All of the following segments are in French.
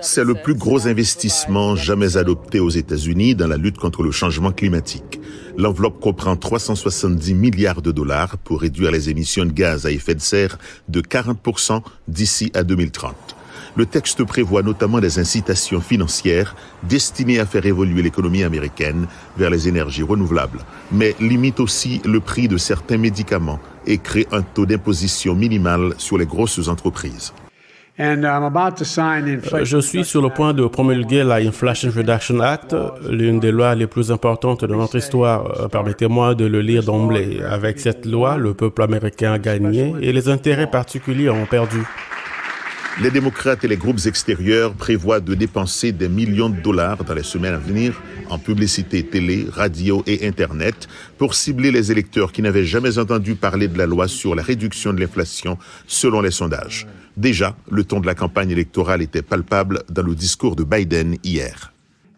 C'est le plus gros investissement jamais adopté aux États-Unis dans la lutte contre le changement climatique. L'enveloppe comprend 370 milliards de dollars pour réduire les émissions de gaz à effet de serre de 40% d'ici à 2030. Le texte prévoit notamment des incitations financières destinées à faire évoluer l'économie américaine vers les énergies renouvelables, mais limite aussi le prix de certains médicaments et crée un taux d'imposition minimal sur les grosses entreprises. Je suis sur le point de promulguer la Inflation Reduction Act, l'une des lois les plus importantes de notre histoire. Permettez-moi de le lire d'emblée. Avec cette loi, le peuple américain a gagné et les intérêts particuliers ont perdu. Les démocrates et les groupes extérieurs prévoient de dépenser des millions de dollars dans les semaines à venir en publicité télé, radio et Internet pour cibler les électeurs qui n'avaient jamais entendu parler de la loi sur la réduction de l'inflation selon les sondages. Déjà, le ton de la campagne électorale était palpable dans le discours de Biden hier.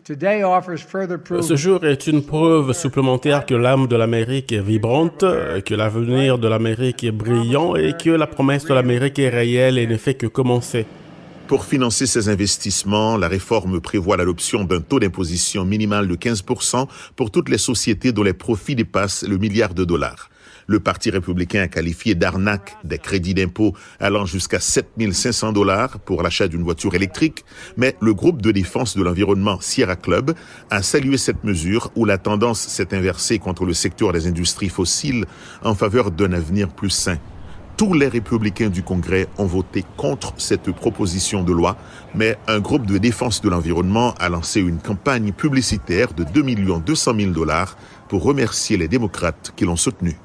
Ce jour est une preuve supplémentaire que l'âme de l'Amérique est vibrante, que l'avenir de l'Amérique est brillant et que la promesse de l'Amérique est réelle et ne fait que commencer. Pour financer ces investissements, la réforme prévoit l'adoption d'un taux d'imposition minimal de 15% pour toutes les sociétés dont les profits dépassent le milliard de dollars. Le Parti républicain a qualifié d'arnaque des crédits d'impôt allant jusqu'à 7 500 $ pour l'achat d'une voiture électrique, mais le groupe de défense de l'environnement Sierra Club a salué cette mesure où la tendance s'est inversée contre le secteur des industries fossiles en faveur d'un avenir plus sain. Tous les républicains du Congrès ont voté contre cette proposition de loi, mais un groupe de défense de l'environnement a lancé une campagne publicitaire de 2 200 000 $ pour remercier les démocrates qui l'ont soutenu.